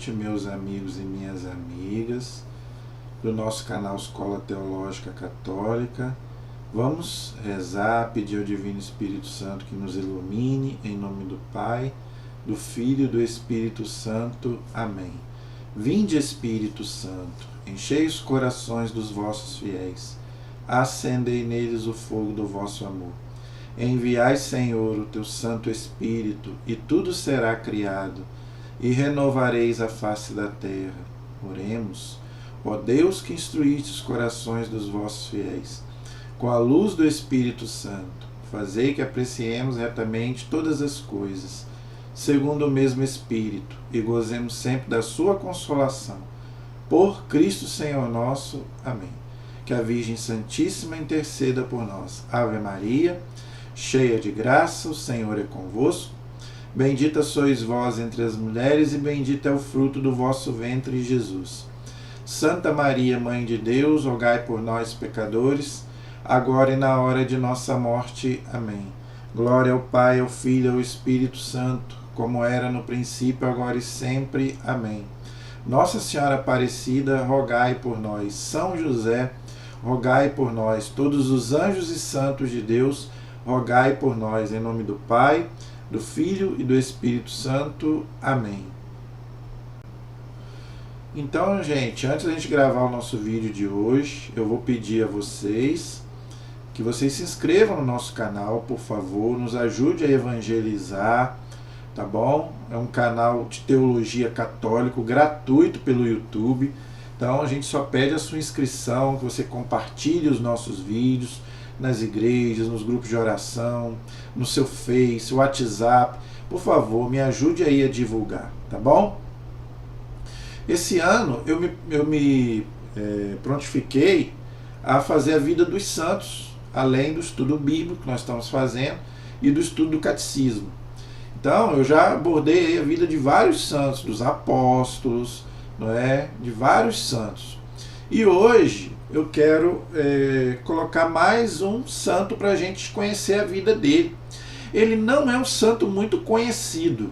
noite, meus amigos e minhas amigas do nosso canal Escola Teológica Católica. Vamos rezar, pedir ao Divino Espírito Santo que nos ilumine, em nome do Pai, do Filho e do Espírito Santo. Amém. Vinde, Espírito Santo, enchei os corações dos vossos fiéis, acendei neles o fogo do vosso amor. Enviai, Senhor, o teu Santo Espírito, e tudo será criado, e renovareis a face da terra. Oremos. Ó Deus, que instruíste os corações dos vossos fiéis, com a luz do Espírito Santo, fazei que apreciemos retamente todas as coisas, segundo o mesmo Espírito, e gozemos sempre da sua consolação. Por Cristo Senhor nosso. Amém. Que a Virgem Santíssima interceda por nós. Ave Maria, cheia de graça, o Senhor é convosco. Bendita sois vós entre as mulheres, e bendito é o fruto do vosso ventre, Jesus. Santa Maria, Mãe de Deus, rogai por nós, pecadores, agora e na hora de nossa morte. Amém. Glória ao Pai, ao Filho e ao Espírito Santo, como era no princípio, agora e sempre. Amém. Nossa Senhora Aparecida, rogai por nós. São José, rogai por nós. Todos os anjos e santos de Deus, rogai por nós. Em nome do Pai, do Filho e do Espírito Santo. Amém. Então, gente, antes da gente gravar o nosso vídeo de hoje, eu vou pedir a vocês que vocês se inscrevam no nosso canal, por favor, nos ajude a evangelizar, tá bom? É um canal de teologia católico, gratuito pelo YouTube. Então, a gente só pede a sua inscrição, que você compartilhe os nossos vídeos nas igrejas, nos grupos de oração, no seu Face, WhatsApp. Por favor, me ajude aí a divulgar, tá bom? Esse ano eu me prontifiquei a fazer a vida dos santos, além do estudo bíblico que nós estamos fazendo e do estudo do catecismo. Então, eu já abordei a vida de vários santos, dos apóstolos, não é? De vários santos. E hoje eu quero colocar mais um santo para a gente conhecer a vida dele. Ele não é um santo muito conhecido,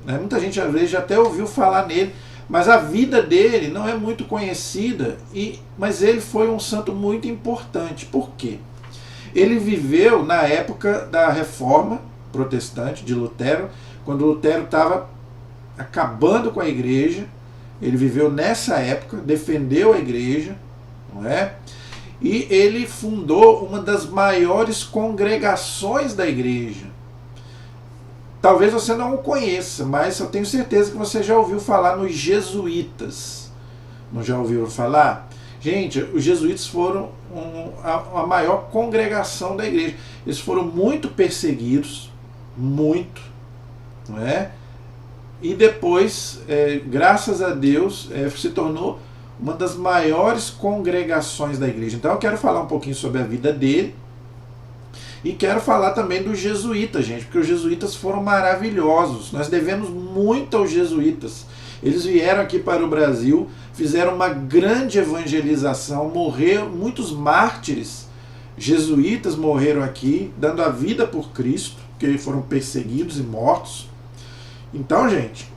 né? Muita gente às vezes já até ouviu falar nele, mas a vida dele não é muito conhecida, mas ele foi um santo muito importante. Por quê? Ele viveu na época da Reforma Protestante de Lutero, quando Lutero estava acabando com a igreja. Ele viveu nessa época, defendeu a igreja, não é? E ele fundou uma das maiores congregações da igreja. Talvez você não o conheça, mas eu tenho certeza que você já ouviu falar nos jesuítas. Não já ouviram falar? Gente, os jesuítas foram a maior congregação da igreja. Eles foram muito perseguidos, muito, não é? E depois, graças a Deus, se tornou uma das maiores congregações da igreja. Então eu quero falar um pouquinho sobre a vida dele. E quero falar também dos jesuítas, gente, porque os jesuítas foram maravilhosos. Nós devemos muito aos jesuítas. Eles vieram aqui para o Brasil, fizeram uma grande evangelização, morreram muitos mártires jesuítas, morreram aqui, dando a vida por Cristo, porque foram perseguidos e mortos. Então, gente,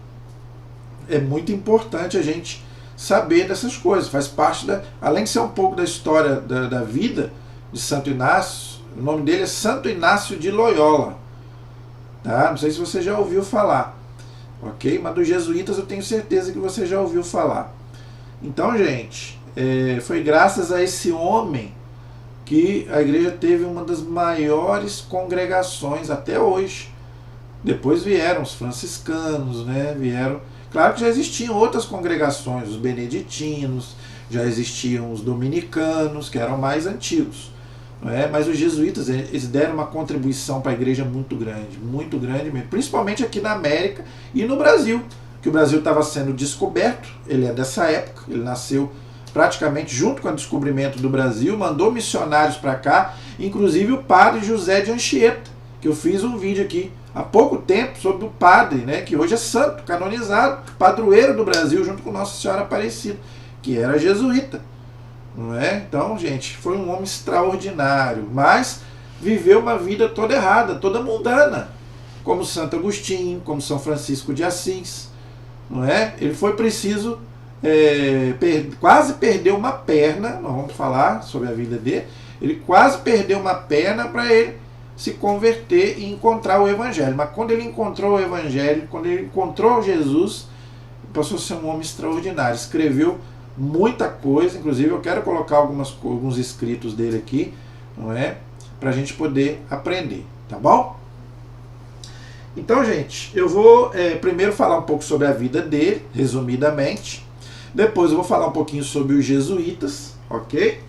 é muito importante a gente saber dessas coisas. Faz parte além de ser um pouco da história da vida de Santo Inácio. O nome dele é Santo Inácio de Loyola, tá? Não sei se você já ouviu falar, ok? Mas dos jesuítas eu tenho certeza que você já ouviu falar. Então, gente, foi graças a esse homem que a igreja teve uma das maiores congregações até hoje. Depois vieram os franciscanos, né? Claro que já existiam outras congregações, os beneditinos, já existiam os dominicanos, que eram mais antigos. Mas os jesuítas, eles deram uma contribuição para a igreja muito grande mesmo, principalmente aqui na América e no Brasil, que o Brasil estava sendo descoberto. Ele é dessa época, ele nasceu praticamente junto com o descobrimento do Brasil, mandou missionários para cá, inclusive o padre José de Anchieta, que eu fiz um vídeo aqui há pouco tempo sobre o padre, né, que hoje é santo, canonizado, padroeiro do Brasil, junto com Nossa Senhora Aparecida, que era jesuíta. Não é? Então, gente, foi um homem extraordinário, mas viveu uma vida toda errada, toda mundana, como Santo Agostinho, como São Francisco de Assis, não é? Ele foi preciso, quase perdeu uma perna, nós vamos falar sobre a vida dele, ele quase perdeu uma perna para ele se converter e encontrar o Evangelho. Mas quando ele encontrou o Evangelho, quando ele encontrou Jesus, passou a ser um homem extraordinário. Escreveu muita coisa, inclusive eu quero colocar alguns escritos dele aqui, não é? Para a gente poder aprender, tá bom? Então, gente, eu vou primeiro falar um pouco sobre a vida dele, resumidamente. Depois eu vou falar um pouquinho sobre os jesuítas, ok?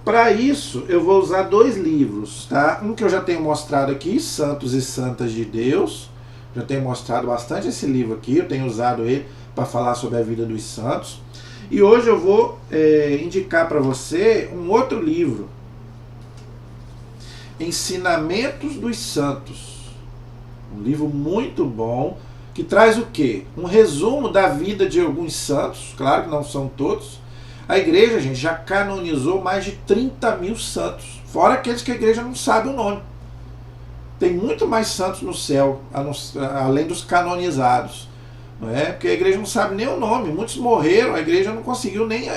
Para isso, eu vou usar 2 livros, tá? Um que eu já tenho mostrado aqui, Santos e Santas de Deus. Já tenho mostrado bastante esse livro aqui, eu tenho usado ele para falar sobre a vida dos santos. E hoje eu vou indicar para você um outro livro, Ensinamentos dos Santos. Um livro muito bom, que traz o quê? Um resumo da vida de alguns santos, claro que não são todos. A igreja, gente, já canonizou mais de 30 mil santos, fora aqueles que a igreja não sabe o nome. Tem muito mais santos no céu, além dos canonizados. Não é? Porque a igreja não sabe nem o nome, muitos morreram, a igreja não conseguiu nem...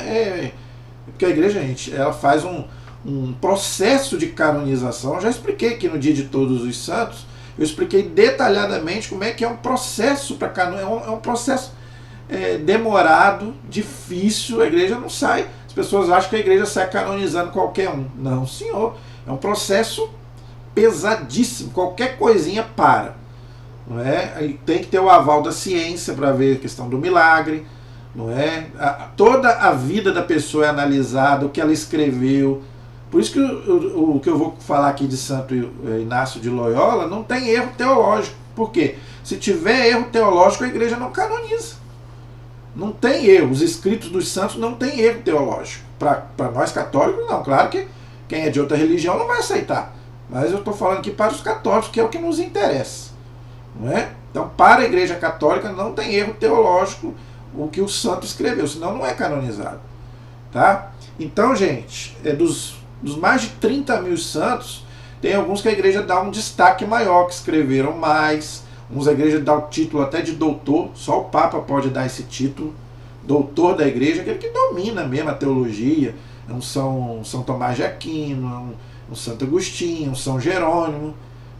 Porque a igreja, gente, ela faz um processo de canonização. Eu já expliquei aqui no Dia de Todos os Santos, eu expliquei detalhadamente como é que é um processo para canonizar. É um processo demorado, difícil, a igreja não sai. As pessoas acham que a igreja sai canonizando qualquer um. Não, senhor. É um processo pesadíssimo, qualquer coisinha para. Não é? Aí tem que ter o aval da ciência para ver a questão do milagre. Não é? Toda a vida da pessoa é analisada, o que ela escreveu. Por isso que o que eu vou falar aqui de Santo Inácio de Loyola não tem erro teológico. Por quê? Se tiver erro teológico, a igreja não canoniza. Não tem erro. Os escritos dos santos não tem erro teológico. Para nós católicos, não. Claro que quem é de outra religião não vai aceitar. Mas eu estou falando aqui para os católicos, que é o que nos interessa. Não é? Então, para a igreja católica, não tem erro teológico o que o santo escreveu, senão não é canonizado. Tá? Então, gente, dos mais de 30 mil santos, tem alguns que a igreja dá um destaque maior, que escreveram mais. Uns a igreja dá o título até de doutor, só o Papa pode dar esse título, doutor da igreja, aquele que domina mesmo a teologia. Um São Tomás de Aquino, um Santo Agostinho, um São Jerônimo.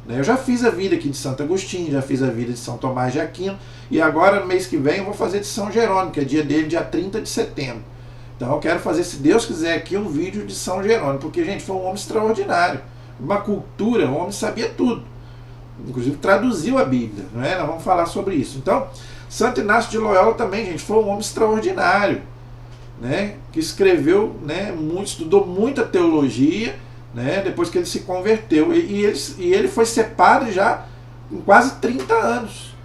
Eu já fiz a vida aqui de Santo Agostinho, já fiz a vida de São Tomás de Aquino, e agora, no mês que vem, eu vou fazer de São Jerônimo, que é dia dele, dia 30 de setembro. Então eu quero fazer, se Deus quiser, aqui um vídeo de São Jerônimo, porque, gente, foi um homem extraordinário. Uma cultura, um homem sabia tudo. Inclusive traduziu a Bíblia, não é? Nós vamos falar sobre isso. Então, Santo Inácio de Loyola também, gente, foi um homem extraordinário, né? Que escreveu, né, muito, estudou muita teologia, né? Depois que ele se converteu. E ele foi ser padre já com quase 30 anos.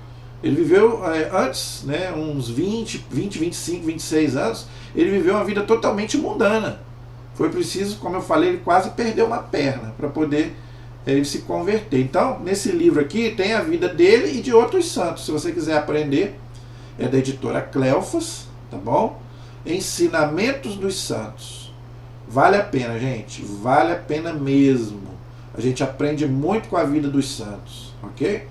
Ele viveu antes, né, uns 20, 25, 26 anos, ele viveu uma vida totalmente mundana. Foi preciso, como eu falei, ele quase perdeu uma perna para poder ele se converter. Então, nesse livro aqui tem a vida dele e de outros santos. Se você quiser aprender, é da editora Cleofas, tá bom? Ensinamentos dos Santos. Vale a pena, gente. Vale a pena mesmo. A gente aprende muito com a vida dos santos, ok?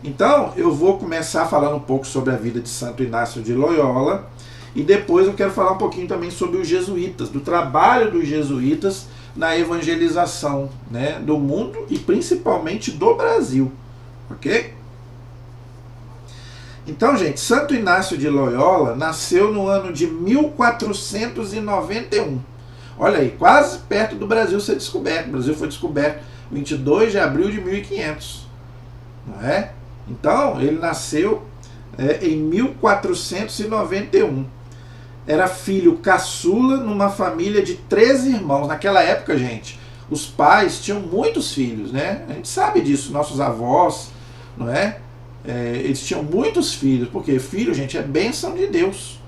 Então, eu vou começar falando um pouco sobre a vida de Santo Inácio de Loyola e depois eu quero falar um pouquinho também sobre os jesuítas, do trabalho dos jesuítas na evangelização, né, do mundo e principalmente do Brasil, ok? Então, gente, Santo Inácio de Loyola nasceu no ano de 1491. Olha aí, quase perto do Brasil ser descoberto. O Brasil foi descoberto 22 de abril de 1500, não é? Então, ele nasceu em 1491. Era filho caçula numa família de 13 irmãos. Naquela época, gente, os pais tinham muitos filhos, né? A gente sabe disso, nossos avós, não é? Eles tinham muitos filhos, porque filho, gente, é bênção de Deus.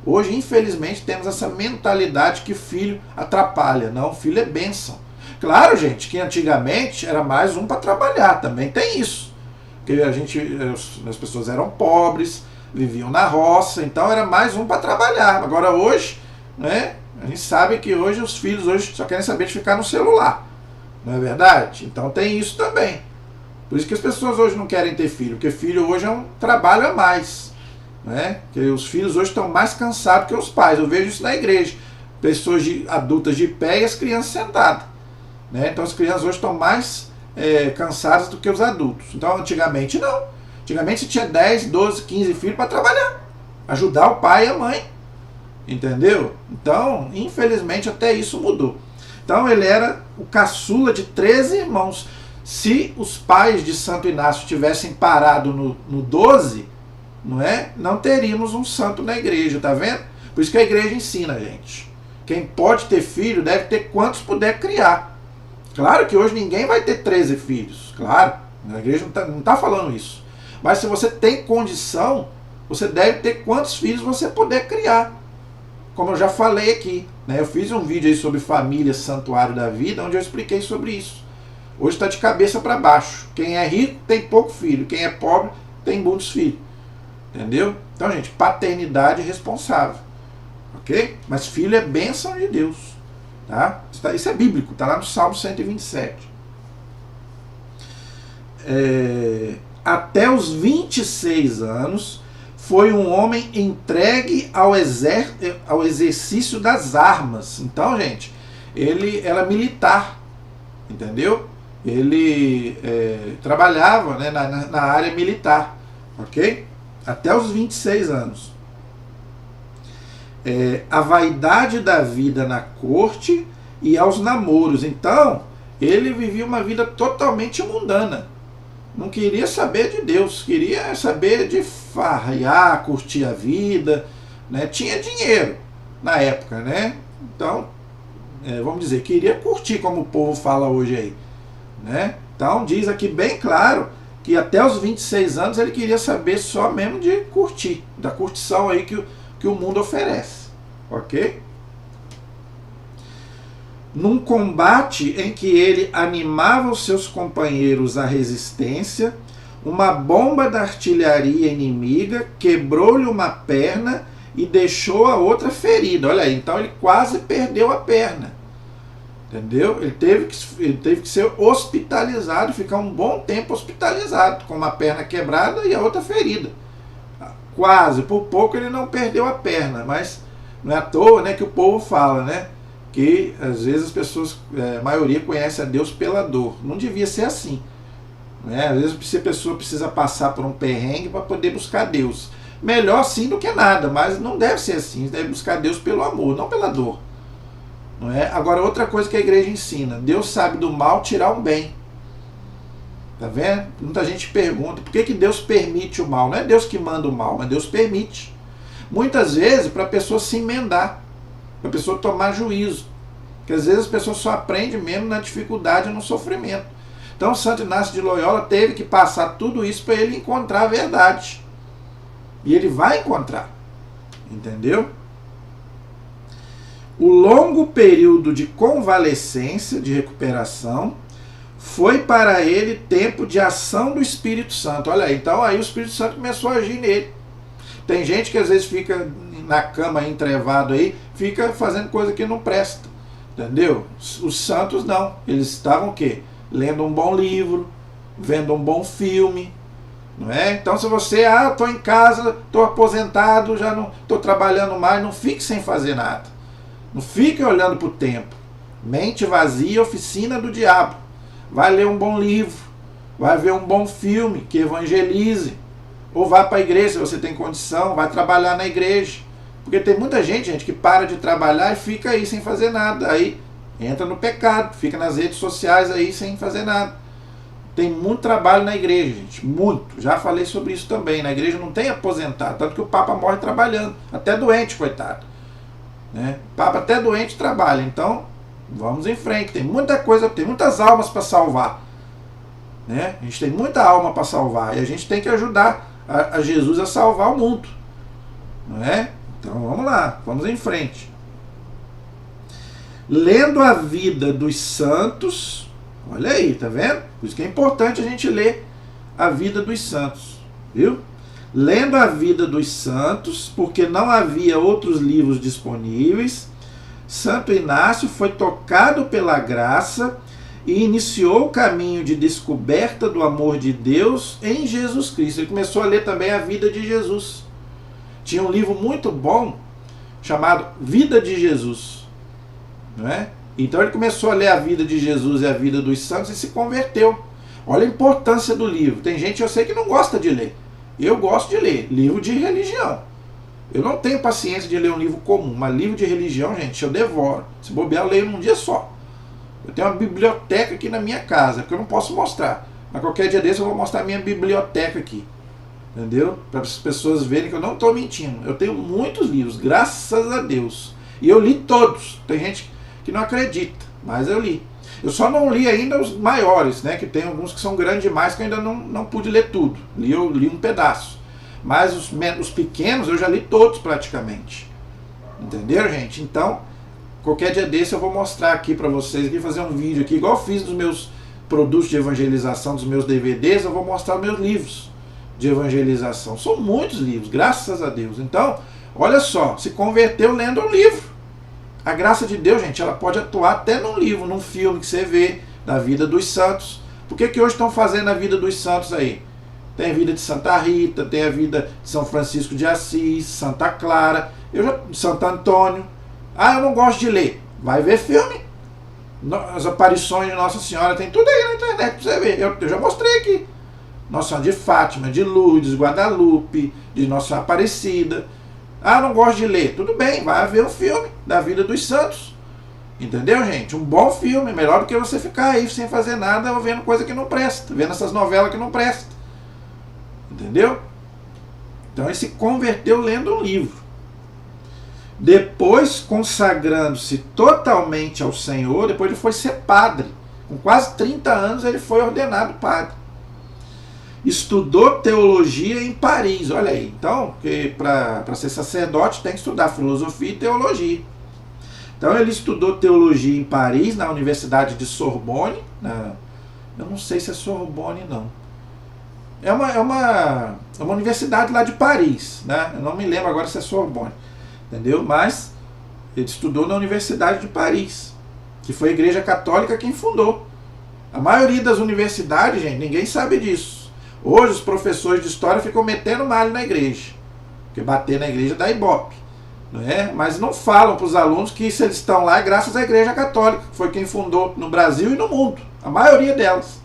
Hoje, infelizmente, temos essa mentalidade que filho atrapalha. Não, filho é bênção. Claro, gente, que antigamente era mais um para trabalhar, também tem isso. Porque as pessoas eram pobres, viviam na roça, então era mais um para trabalhar. Agora hoje, né, a gente sabe que hoje os filhos hoje só querem saber de ficar no celular, não é verdade? Então tem isso também, Por isso que as pessoas hoje não querem ter filho, porque filho hoje é um trabalho a mais, né? Porque os filhos hoje estão mais cansados que os pais. Eu vejo isso na igreja, pessoas adultas de pé e as crianças sentadas, né? Então as crianças hoje estão mais cansadas do que os adultos. Então antigamente não. Antigamente você tinha 10, 12, 15 filhos para trabalhar, ajudar o pai e a mãe, entendeu? Então, infelizmente, até isso mudou. Então ele era o caçula de 13 irmãos. Se os pais de Santo Inácio tivessem parado no 12, não teríamos um santo na igreja, tá vendo? Por isso que a igreja ensina, gente. Quem pode ter filho deve ter quantos puder criar. Claro que hoje ninguém vai ter 13 filhos, claro. A igreja não tá falando isso. Mas se você tem condição, você deve ter quantos filhos você puder criar. Como eu já falei aqui, né? Eu fiz um vídeo aí sobre família, santuário da vida, onde eu expliquei sobre isso. Hoje está de cabeça para baixo. Quem é rico tem pouco filho. Quem é pobre tem muitos filhos. Entendeu? Então, gente, paternidade responsável. Ok? Mas filho é bênção de Deus. Tá? Isso é bíblico. Está lá no Salmo 127. Até os 26 anos, foi um homem entregue ao exercício das armas. Então, gente, ele era militar. Entendeu? Ele trabalhava, né, na área militar, ok? Até os 26 anos. A vaidade da vida na corte e aos namoros. Então, ele vivia uma vida totalmente mundana. Não queria saber de Deus, queria saber de farrear, curtir a vida, né? Tinha dinheiro na época, né? Então, vamos dizer, queria curtir, como o povo fala hoje aí, né? Então diz aqui bem claro que até os 26 anos ele queria saber só mesmo de curtir, da curtição aí que o mundo oferece, ok? Num combate em que ele animava os seus companheiros à resistência, uma bomba da artilharia inimiga quebrou-lhe uma perna e deixou a outra ferida. Olha aí, então ele quase perdeu a perna. Entendeu? Ele teve que ser hospitalizado, ficar um bom tempo hospitalizado, com uma perna quebrada e a outra ferida. Quase, por pouco ele não perdeu a perna, mas não é à toa, né, que o povo fala, né, que às vezes as pessoas, a maioria conhece a Deus pela dor. Não devia ser assim, né? Às vezes a pessoa precisa passar por um perrengue para poder buscar Deus. Melhor sim do que nada, mas não deve ser assim. Você deve buscar Deus pelo amor, não pela dor. Não é? Agora, outra coisa que a igreja ensina: Deus sabe do mal tirar um bem. Tá vendo? Muita gente pergunta por que Deus permite o mal. Não é Deus que manda o mal, mas Deus permite. Muitas vezes para a pessoa se emendar, para a pessoa tomar juízo. Porque às vezes a pessoa só aprende mesmo na dificuldade e no sofrimento. Então Santo Inácio de Loyola teve que passar tudo isso para ele encontrar a verdade. E ele vai encontrar. Entendeu? O longo período de convalescência, de recuperação, foi para ele tempo de ação do Espírito Santo. Olha aí, então aí o Espírito Santo começou a agir nele. Tem gente que às vezes fica na cama entrevado aí, fica fazendo coisa que não presta. Entendeu? Os santos não. Eles estavam o quê? Lendo um bom livro, vendo um bom filme. Não é? Então se você, estou em casa, estou aposentado, já não estou trabalhando mais, não fique sem fazer nada. Não fique olhando para o tempo. Mente vazia, oficina do diabo. Vai ler um bom livro, vai ver um bom filme que evangelize, ou vai para a igreja se você tem condição, vai trabalhar na igreja. Porque tem muita gente, que para de trabalhar e fica aí sem fazer nada. Aí entra no pecado, fica nas redes sociais aí sem fazer nada. Tem muito trabalho na igreja, gente, muito. Já falei sobre isso também. Na igreja não tem aposentado, tanto que o Papa morre trabalhando, até doente, coitado. Né? O Papa até doente trabalha, então vamos em frente. Tem muita coisa, tem muitas almas para salvar. Né? A gente tem muita alma para salvar e a gente tem que ajudar a Jesus a salvar o mundo. Não é? Então vamos lá, vamos em frente. Lendo a vida dos santos, olha aí, tá vendo? Por isso que é importante a gente ler a vida dos santos, viu? Lendo a vida dos santos, porque não havia outros livros disponíveis, Santo Inácio foi tocado pela graça e iniciou o caminho de descoberta do amor de Deus em Jesus Cristo. Ele começou a ler também a vida de Jesus. Tinha um livro muito bom chamado Vida de Jesus, não é? Então ele começou a ler a vida de Jesus e a vida dos santos e se converteu. Olha a importância do livro. Tem gente, eu sei, que não gosta de ler. Eu gosto de ler livro de religião. Eu não tenho paciência de ler um livro comum, mas livro de religião, gente, eu devoro. Se bobear, eu leio num dia só. Eu tenho uma biblioteca aqui na minha casa, que eu não posso mostrar. Mas qualquer dia desse eu vou mostrar a minha biblioteca aqui. Entendeu? Para as pessoas verem que eu não estou mentindo. Eu tenho muitos livros, graças a Deus. E eu li todos. Tem gente que não acredita, mas eu li. Eu só não li ainda os maiores, né? Que tem alguns que são grandes demais que eu ainda não pude ler tudo. Eu li um pedaço. Mas os pequenos eu já li todos praticamente. Entenderam, gente? Então, qualquer dia desse eu vou mostrar aqui para vocês, aqui, fazer um vídeo aqui, igual eu fiz dos meus produtos de evangelização, dos meus DVDs, eu vou mostrar os meus livros de evangelização. São muitos livros, graças a Deus. Então, olha só, se converteu lendo um livro. A graça de Deus, gente, ela pode atuar até num livro, num filme que você vê da vida dos santos. Por que hoje estão fazendo a vida dos santos aí? Tem a vida de Santa Rita, tem a vida de São Francisco de Assis, Santa Clara, Santo Antônio. Ah, eu não gosto de ler. Vai ver filme. As aparições de Nossa Senhora, tem tudo aí na internet para você ver. Eu já mostrei aqui. Nossa Senhora de Fátima, de Lourdes, Guadalupe, de Nossa Senhora Aparecida. Ah, não gosto de ler. Tudo bem, vai ver um filme da vida dos santos. Entendeu, gente? Um bom filme, melhor do que você ficar aí sem fazer nada ou vendo coisa que não presta, vendo essas novelas que não prestam. Entendeu? Então ele se converteu lendo um livro. Depois, consagrando-se totalmente ao Senhor, depois ele foi ser padre. Com quase 30 anos ele foi ordenado padre. Estudou teologia em Paris, olha aí. Então, para ser sacerdote tem que estudar filosofia e teologia. Então ele estudou teologia em Paris, na Universidade de Sorbonne. Eu não sei se é Sorbonne, não. É uma universidade lá de Paris, né? Eu não me lembro agora se é Sorbonne. Entendeu? Mas ele estudou na Universidade de Paris, que foi a Igreja Católica quem fundou. A maioria das universidades, gente, ninguém sabe disso. Hoje os professores de história ficam metendo malho na igreja, porque bater na igreja dá ibope, não é? Mas não falam para os alunos que se eles estão lá é graças à Igreja Católica, que foi quem fundou no Brasil e no mundo, a maioria delas.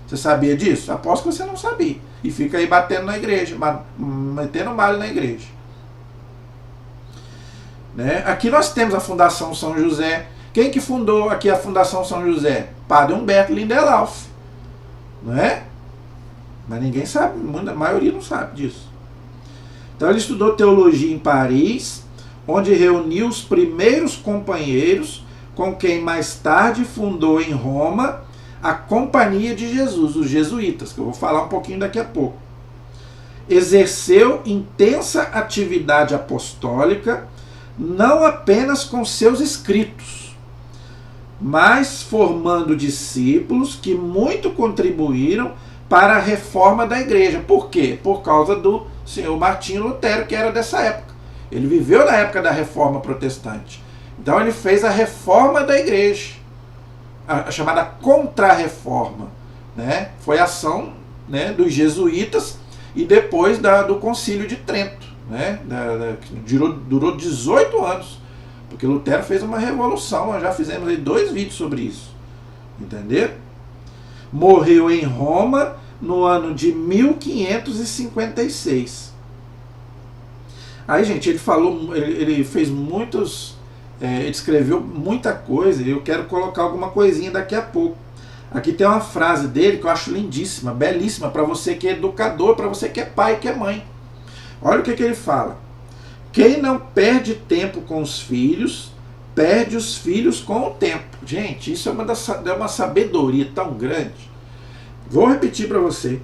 Você sabia disso? Aposto que você não sabia. E fica aí batendo na igreja, metendo malho na igreja. Né? Aqui nós temos a Fundação São José. Quem que fundou aqui a Fundação São José? Padre Humberto Lindelof. Não é? Mas ninguém sabe, a maioria não sabe disso. Então ele estudou teologia em Paris, onde reuniu os primeiros companheiros com quem mais tarde fundou em Roma a Companhia de Jesus, os jesuítas, que eu vou falar um pouquinho daqui a pouco. Exerceu intensa atividade apostólica, não apenas com seus escritos, mas formando discípulos que muito contribuíram para a reforma da igreja. Por quê? Por causa do senhor Martinho Lutero, que era dessa época. Ele viveu na época da reforma protestante. Então ele fez a reforma da igreja, a chamada Contra-Reforma, né? Foi a ação, né, dos jesuítas e depois do Concílio de Trento, né? Durou 18 anos, porque Lutero fez uma revolução. Nós já fizemos aí 2 vídeos sobre isso. Entenderam? Morreu em Roma no ano de 1556. Aí, gente, ele fez muitos, ele escreveu muita coisa, e eu quero colocar alguma coisinha daqui a pouco. Aqui tem uma frase dele que eu acho lindíssima, belíssima, para você que é educador, para você que é pai, que é mãe. Olha o que ele fala. Quem não perde tempo com os filhos, perde os filhos com o tempo. Gente, isso é uma sabedoria tão grande. Vou repetir para você.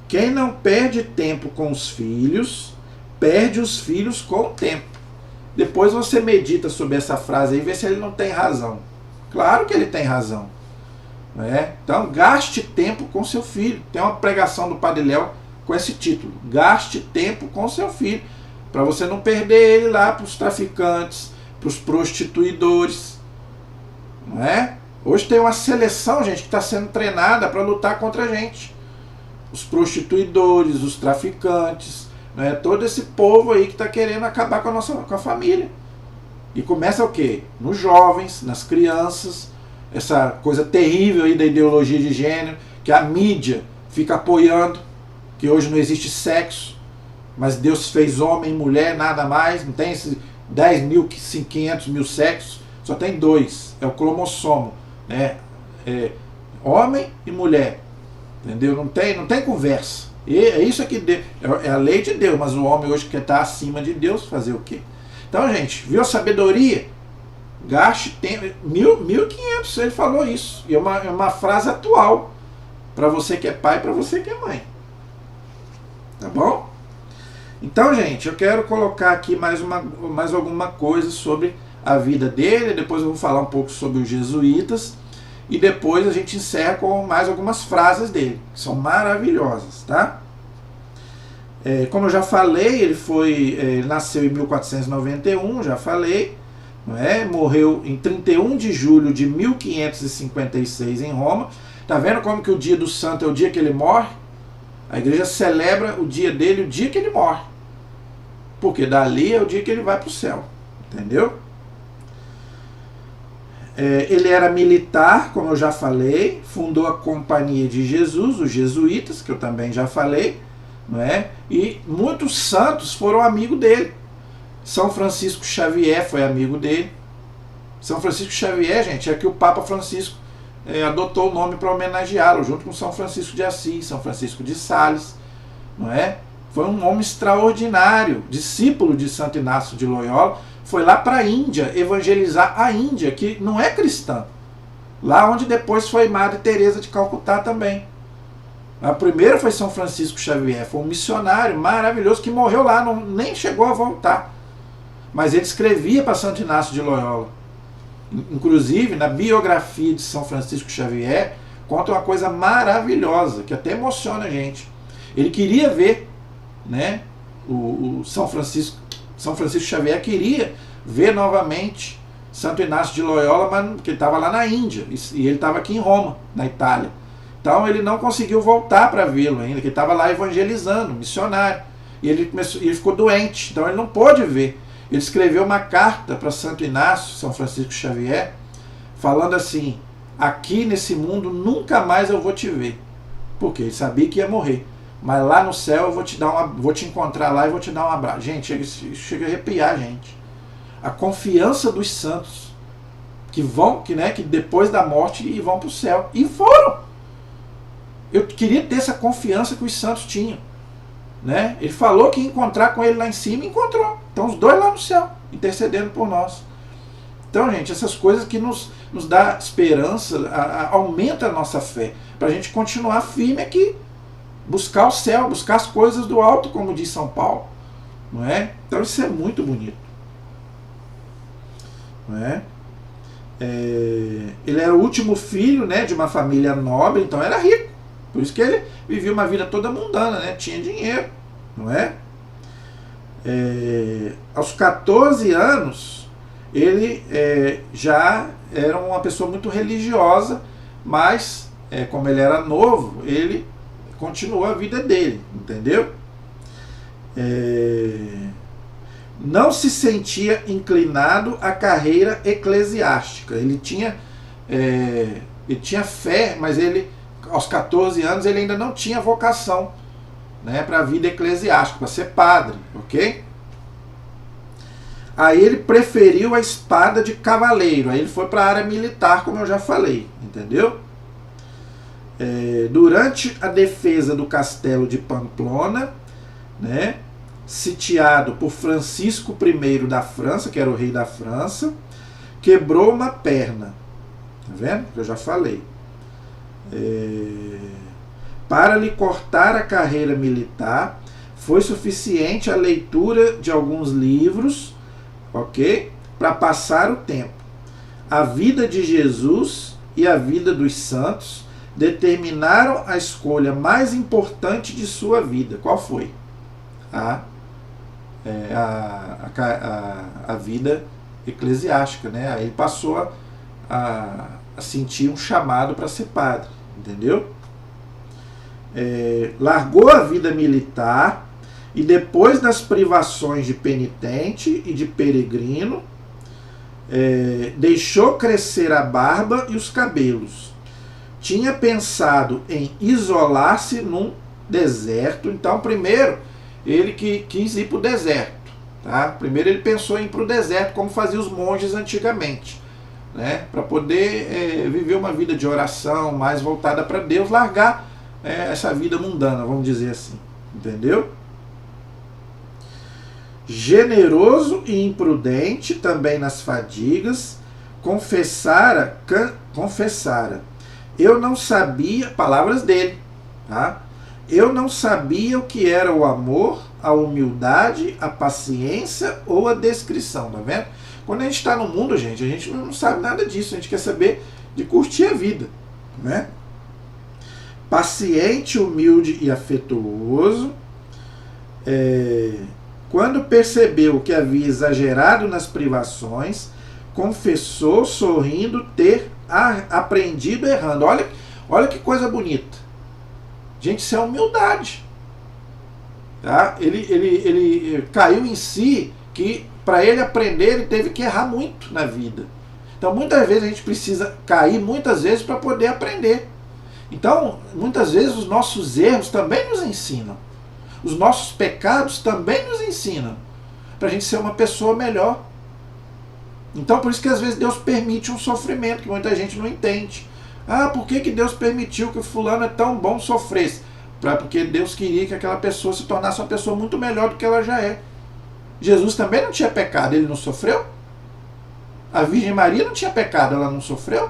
Quem não perde tempo com os filhos, perde os filhos com o tempo. Depois você medita sobre essa frase aí e vê se ele não tem razão. Claro que ele tem razão. Né? Então, gaste tempo com seu filho. Tem uma pregação do Padre Léo com esse título. Gaste tempo com seu filho. Para você não perder ele lá para os traficantes, para os prostituidores. Não é? Hoje tem uma seleção, gente, que está sendo treinada para lutar contra a gente. Os prostituidores, os traficantes, né? Todo esse povo aí que está querendo acabar com a família. E começa o quê? Nos jovens, nas crianças, essa coisa terrível aí da ideologia de gênero, que a mídia fica apoiando, que hoje não existe sexo, mas Deus fez homem e mulher, nada mais, não tem esses 10 mil, 500 mil sexos, só tem dois, é o cromossomo, né? Homem e mulher, entendeu? Não tem conversa. E é isso aqui, é a lei de Deus, mas o homem hoje que está acima de Deus, fazer o quê? Então, gente, viu a sabedoria? Gaste tempo, 1.500, ele falou isso, e é uma frase atual, para você que é pai, para você que é mãe. Tá bom? Então, gente, eu quero colocar aqui mais alguma coisa sobre a vida dele, depois eu vou falar um pouco sobre os jesuítas, e depois a gente encerra com mais algumas frases dele, que são maravilhosas, tá? Como eu já falei, ele nasceu em 1491, já falei, não é? Morreu em 31 de julho de 1556 em Roma. Tá vendo como que o dia do santo é o dia que ele morre? A igreja celebra o dia dele, o dia que ele morre. Porque dali é o dia que ele vai para o céu. Entendeu? Ele era militar, como eu já falei, fundou a Companhia de Jesus, os jesuítas, que eu também já falei, não é? E muitos santos foram amigos dele. São Francisco Xavier foi amigo dele. São Francisco Xavier, gente, é que o Papa Francisco adotou o nome para homenageá-lo, junto com São Francisco de Assis, São Francisco de Sales, não é? Foi um homem extraordinário, discípulo de Santo Inácio de Loyola, foi lá para a Índia evangelizar a Índia, que não é cristã, lá onde depois foi Madre Teresa de Calcutá também. A primeira foi São Francisco Xavier, foi um missionário maravilhoso que morreu lá, nem chegou a voltar, mas ele escrevia para Santo Inácio de Loyola. Inclusive, na biografia de São Francisco Xavier, conta uma coisa maravilhosa, que até emociona a gente. Ele queria ver, né, o São Francisco Xavier queria ver novamente Santo Inácio de Loyola, mas porque ele estava lá na Índia, e ele estava aqui em Roma, na Itália. Então ele não conseguiu voltar para vê-lo ainda, que ele estava lá evangelizando, missionário. E ele ficou doente, então ele não pôde ver. Ele escreveu uma carta para Santo Inácio, São Francisco Xavier, falando assim: aqui nesse mundo nunca mais eu vou te ver, porque ele sabia que ia morrer, mas lá no céu eu vou te encontrar lá e vou te dar um abraço. Gente, chega a arrepiar a gente. A confiança dos santos que depois da morte e vão para o céu, e foram. Eu queria ter essa confiança que os santos tinham, né? Ele falou que ia encontrar com ele lá em cima e encontrou. Então os dois lá no céu, intercedendo por nós. Então, gente, essas coisas que nos dá esperança, aumenta a nossa fé, para a gente continuar firme aqui, buscar o céu, buscar as coisas do alto, como diz São Paulo, não é? Então isso é muito bonito, não é? Ele era o último filho, né, de uma família nobre, então era rico, por isso que ele vivia uma vida toda mundana, né? Tinha dinheiro, não é? Aos 14 anos, ele já era uma pessoa muito religiosa, mas, como ele era novo, ele continuou a vida dele, entendeu? Não se sentia inclinado à carreira eclesiástica. Ele tinha fé, mas ele, aos 14 anos, ele ainda não tinha vocação, né, para a vida eclesiástica, para ser padre, ok? Aí ele preferiu a espada de cavaleiro, aí ele foi para a área militar, como eu já falei, entendeu? Durante a defesa do castelo de Pamplona, né, sitiado por Francisco I da França, que era o rei da França, quebrou uma perna, tá vendo? Eu já falei. Para lhe cortar a carreira militar, foi suficiente a leitura de alguns livros, ok? Para passar o tempo. A vida de Jesus e a vida dos santos determinaram a escolha mais importante de sua vida. Qual foi? A vida eclesiástica, né? Aí ele passou a a sentir um chamado para ser padre, entendeu? Largou a vida militar e depois das privações de penitente e de peregrino, deixou crescer a barba e os cabelos. Tinha pensado em isolar-se num deserto. Então, primeiro, ele quis ir para o deserto. Tá? Primeiro ele pensou em ir para o deserto, como faziam os monges antigamente, né? Para poder viver uma vida de oração mais voltada para Deus, largar essa vida mundana, vamos dizer assim. Entendeu? Generoso e imprudente também nas fadigas, confessara, eu não sabia, palavras dele, tá? Eu não sabia o que era o amor, a humildade, a paciência ou a descrição, tá vendo? Quando a gente está no mundo, gente, a gente não sabe nada disso, a gente quer saber de curtir a vida, né? Paciente, humilde e afetuoso. Quando percebeu que havia exagerado nas privações, confessou, sorrindo, ter aprendido errando. Olha que coisa bonita. Gente, isso é humildade. Tá? Ele caiu em si, que para ele aprender, ele teve que errar muito na vida. Então, muitas vezes a gente precisa cair muitas vezes para poder aprender. Então, muitas vezes os nossos erros também nos ensinam. Os nossos pecados também nos ensinam para a gente ser uma pessoa melhor. Então, por isso que às vezes Deus permite um sofrimento que muita gente não entende. Por que Deus permitiu que o fulano é tão bom sofresse? Porque Deus queria que aquela pessoa se tornasse uma pessoa muito melhor do que ela já é. Jesus também não tinha pecado, ele não sofreu? A Virgem Maria não tinha pecado, ela não sofreu?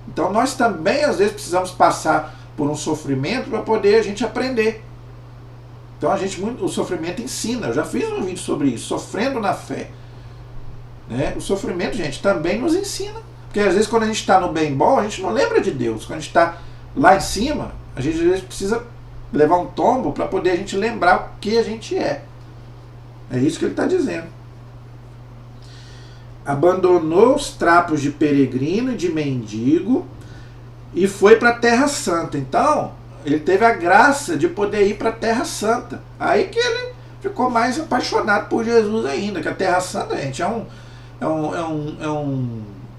Então nós também às vezes precisamos passar por um sofrimento para poder a gente aprender. Então o sofrimento ensina. Eu já fiz um vídeo sobre isso, sofrendo na fé. Né? O sofrimento, gente, também nos ensina. Porque às vezes quando a gente está no bem bom, a gente não lembra de Deus. Quando a gente está lá em cima, a gente às vezes precisa levar um tombo para poder a gente lembrar o que a gente é. É isso que ele está dizendo. Abandonou os trapos de peregrino e de mendigo e foi para a Terra Santa. Então, ele teve a graça de poder ir para a Terra Santa. Aí que ele ficou mais apaixonado por Jesus ainda, que a Terra Santa, gente, é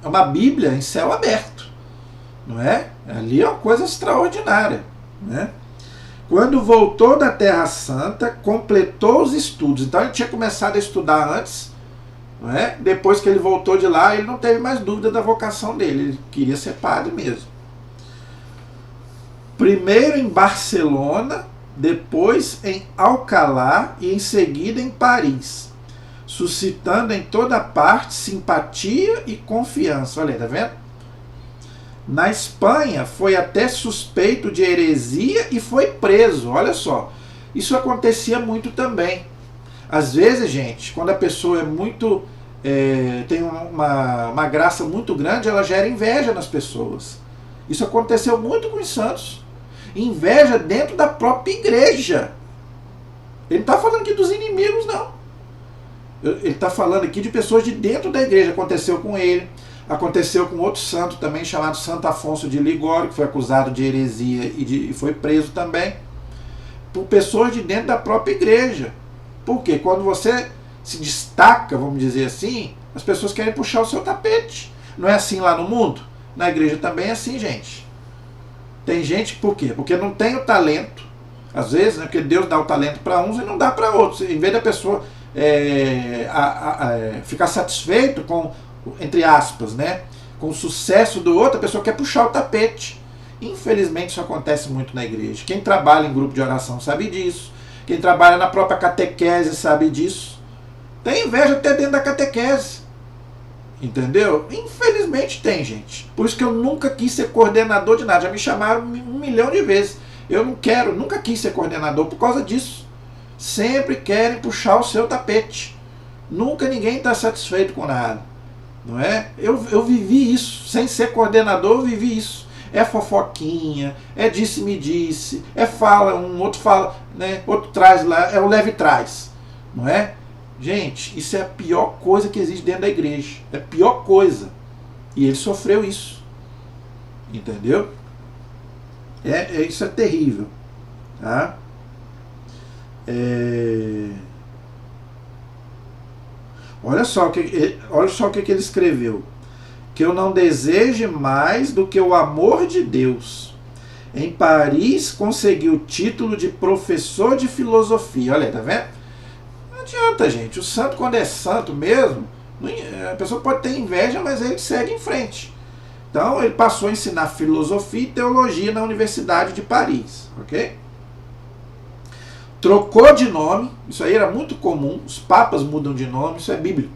uma Bíblia em céu aberto. Não é? Ali é uma coisa extraordinária. Né? Quando voltou da Terra Santa, completou os estudos. Então ele tinha começado a estudar antes. Não é? Depois que ele voltou de lá, ele não teve mais dúvida da vocação dele. Ele queria ser padre mesmo. Primeiro em Barcelona, depois em Alcalá e em seguida em Paris, suscitando em toda parte simpatia e confiança. Olha aí, tá vendo? Na Espanha foi até suspeito de heresia e foi preso. Olha só, isso acontecia muito também. Às vezes, gente, quando a pessoa é muito tem uma graça muito grande, ela gera inveja nas pessoas. Isso aconteceu muito com os santos. Inveja dentro da própria igreja. Ele não está falando aqui dos inimigos, não. Ele está falando aqui de pessoas de dentro da igreja. Aconteceu com ele. Aconteceu com outro santo também, chamado Santo Afonso de Ligório, que foi acusado de heresia e foi preso também. Por pessoas de dentro da própria igreja. Por quê? Quando você se destaca, vamos dizer assim, as pessoas querem puxar o seu tapete. Não é assim lá no mundo? Na igreja também é assim, gente. Tem gente, por quê? Porque não tem o talento. Às vezes, né, porque Deus dá o talento para uns e não dá para outros. Em vez da pessoa ficar satisfeito com, entre aspas, né, com o sucesso do outro, a pessoa quer puxar o tapete. Infelizmente isso acontece muito na igreja. Quem trabalha em grupo de oração sabe disso. Quem trabalha na própria catequese sabe disso. Tem inveja até dentro da catequese. Entendeu? Infelizmente tem, gente. Por isso que eu nunca quis ser coordenador de nada. Já me chamaram 1 milhão de vezes. Eu não quero, nunca quis ser coordenador por causa disso. Sempre querem puxar o seu tapete. Nunca ninguém está satisfeito com nada. Não é? Eu vivi isso. Sem ser coordenador, eu vivi isso. É fofoquinha, é disse-me-disse, é fala, um outro fala, né? Outro traz lá, é o leve traz. Não é? Gente, isso é a pior coisa que existe dentro da igreja. É a pior coisa. E ele sofreu isso. Entendeu? Isso é terrível. Tá? Olha só o que ele escreveu. Que eu não deseje mais do que o amor de Deus. Em Paris consegui o título de professor de filosofia. Olha aí, tá vendo? Não adianta, gente. O santo, quando é santo mesmo, a pessoa pode ter inveja, mas ele segue em frente. Então ele passou a ensinar filosofia e teologia na Universidade de Paris. Ok? Trocou de nome. Isso aí era muito comum. Os papas mudam de nome. Isso é bíblico.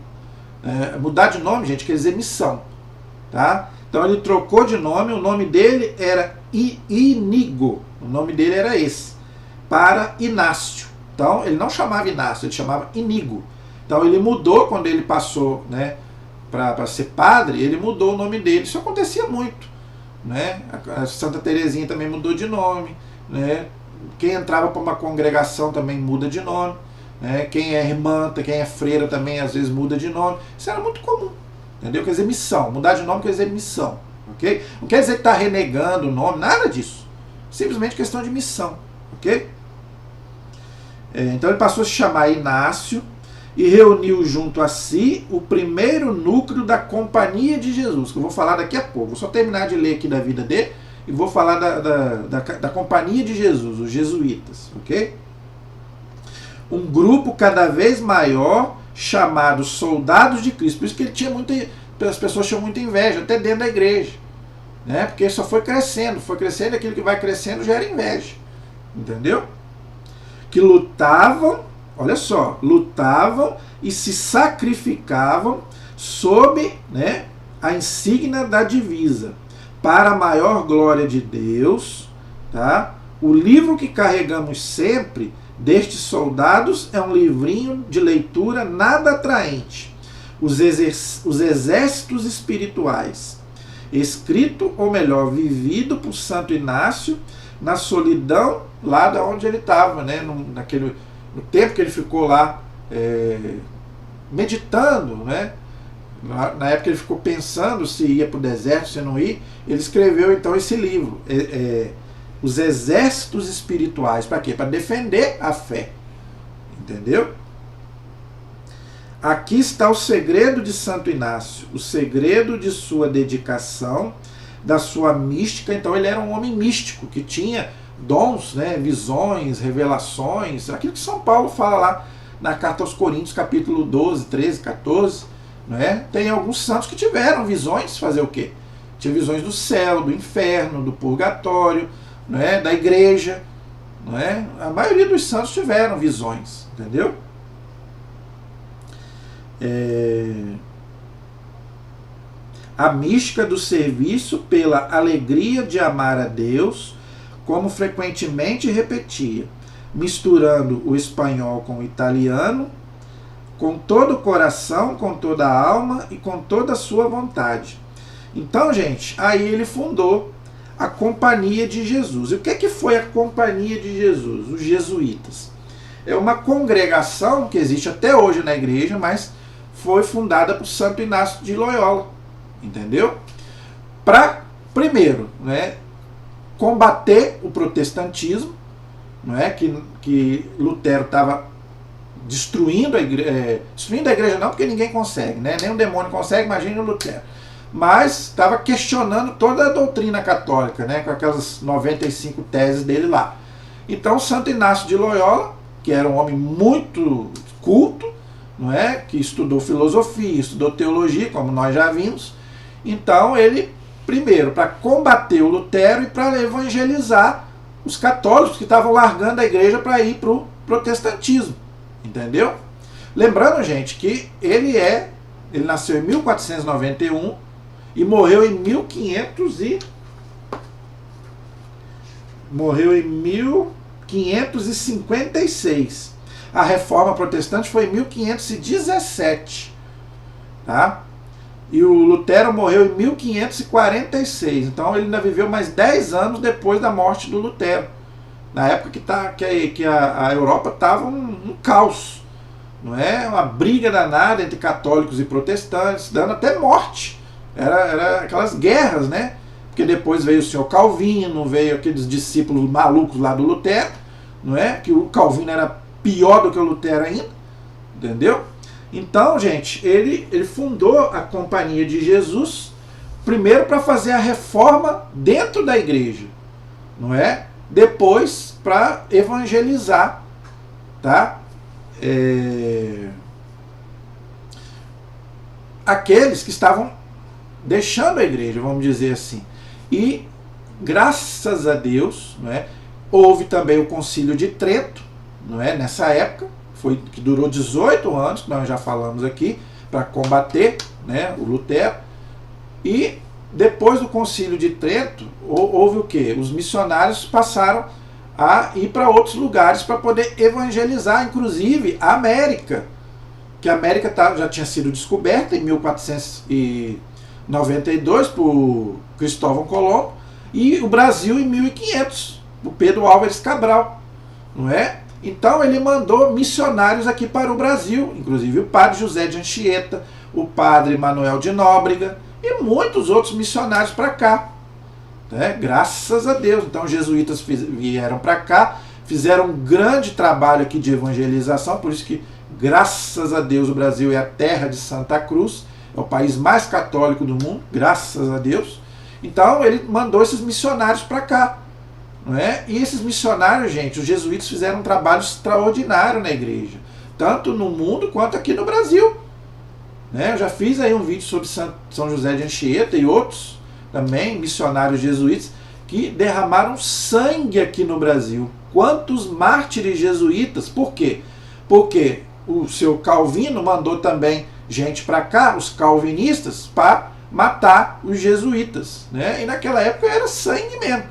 Mudar de nome, gente, quer dizer missão. Tá? Então ele trocou de nome. O nome dele era Inigo. O nome dele era esse. Para Inácio. Então ele não chamava Inácio, ele chamava Inigo. Então ele mudou quando ele passou, né, para ser padre, ele mudou o nome dele. Isso acontecia muito. Né? A Santa Terezinha também mudou de nome. Né? Quem entrava para uma congregação também muda de nome. Né? Quem é irmã, quem é freira também às vezes muda de nome. Isso era muito comum. Entendeu? Quer dizer missão. Mudar de nome quer dizer missão. Okay? Não quer dizer que está renegando o nome, nada disso. Simplesmente questão de missão. Ok? Então ele passou a se chamar Inácio e reuniu junto a si o primeiro núcleo da Companhia de Jesus, que eu vou falar daqui a pouco. Vou só terminar de ler aqui da vida dele e vou falar da Companhia de Jesus, os jesuítas. Ok? Um grupo cada vez maior chamado Soldados de Cristo. Por isso que ele tinha as pessoas tinham muita inveja, até dentro da igreja. Né? Porque só foi crescendo, e aquilo que vai crescendo gera inveja. Entendeu? Que lutavam, olha só, lutavam e se sacrificavam sob, né, a insígnia da divisa, para a maior glória de Deus. Tá? O livro que carregamos sempre destes soldados é um livrinho de leitura nada atraente. Os exércitos espirituais, escrito, ou melhor, vivido por Santo Inácio, na solidão lá de onde ele estava, né? No tempo que ele ficou lá meditando, né? Na época ele ficou pensando se ia para o deserto, se não ia, ele escreveu então esse livro, Os Exércitos Espirituais. Para quê? Para defender a fé. Entendeu? Aqui está o segredo de Santo Inácio, o segredo de sua dedicação, da sua mística. Então ele era um homem místico, que tinha dons, né, visões, revelações, aquilo que São Paulo fala lá na carta aos Coríntios, capítulo 12, 13, 14. Né? Tem alguns santos que tiveram visões, fazer o quê? Tinha visões do céu, do inferno, do purgatório, né, da igreja. Né? A maioria dos santos tiveram visões, entendeu? A mística do serviço pela alegria de amar a Deus, como frequentemente repetia, misturando o espanhol com o italiano, com todo o coração, com toda a alma e com toda a sua vontade. Então, gente, aí ele fundou a Companhia de Jesus. E o que foi a Companhia de Jesus? Os jesuítas. É uma congregação que existe até hoje na igreja, mas foi fundada por Santo Inácio de Loyola. Entendeu? Para, primeiro, né, combater o protestantismo, não é? Que Lutero estava destruindo a igreja. Destruindo a igreja não, porque ninguém consegue, né? Nem um demônio consegue, imagine o Lutero. Mas estava questionando toda a doutrina católica, né? Com aquelas 95 teses dele lá. Então Santo Inácio de Loyola, que era um homem muito culto, não é? Que estudou filosofia, estudou teologia, como nós já vimos. Então ele, primeiro, para combater o Lutero e para evangelizar os católicos que estavam largando a igreja para ir para o protestantismo. Entendeu? Lembrando, gente, que ele nasceu em 1491 e morreu em 1556. A reforma protestante foi em 1517. Tá? E o Lutero morreu em 1546. Então ele ainda viveu mais 10 anos depois da morte do Lutero. Na época que a Europa estava um caos. Não é? Uma briga danada entre católicos e protestantes, dando até morte. Era aquelas guerras, né? porque depois veio o senhor Calvino, veio aqueles discípulos malucos lá do Lutero, não é? Que o Calvino era pior do que o Lutero ainda, entendeu? Então, gente, ele fundou a Companhia de Jesus, primeiro para fazer a reforma dentro da igreja, não é? Depois para evangelizar, tá? Aqueles que estavam deixando a igreja, vamos dizer assim. E graças a Deus, não é? Houve também o Concílio de Trento, não é? Nessa época, que durou 18 anos, que nós já falamos aqui, para combater, né, o Lutero. E depois do Concílio de Trento, houve o quê? Os missionários passaram a ir para outros lugares para poder evangelizar, inclusive a América, que a América já tinha sido descoberta em 1492 por Cristóvão Colombo, e o Brasil em 1500, por Pedro Álvares Cabral, não é? Então ele mandou missionários aqui para o Brasil, inclusive o padre José de Anchieta, o padre Manuel de Nóbrega e muitos outros missionários para cá, né? Graças a Deus. Então os jesuítas vieram para cá, fizeram um grande trabalho aqui de evangelização, por isso que, graças a Deus, o Brasil é a terra de Santa Cruz, é o país mais católico do mundo, graças a Deus. Então ele mandou esses missionários para cá, não é? E esses missionários, gente, os jesuítas fizeram um trabalho extraordinário na igreja, tanto no mundo quanto aqui no Brasil, né? Eu já fiz aí um vídeo sobre São José de Anchieta e outros também, missionários jesuítas, que derramaram sangue aqui no Brasil. Quantos mártires jesuítas? Por quê? Porque o seu Calvino mandou também gente para cá, os calvinistas, para matar os jesuítas, né? E naquela época era sangue mesmo,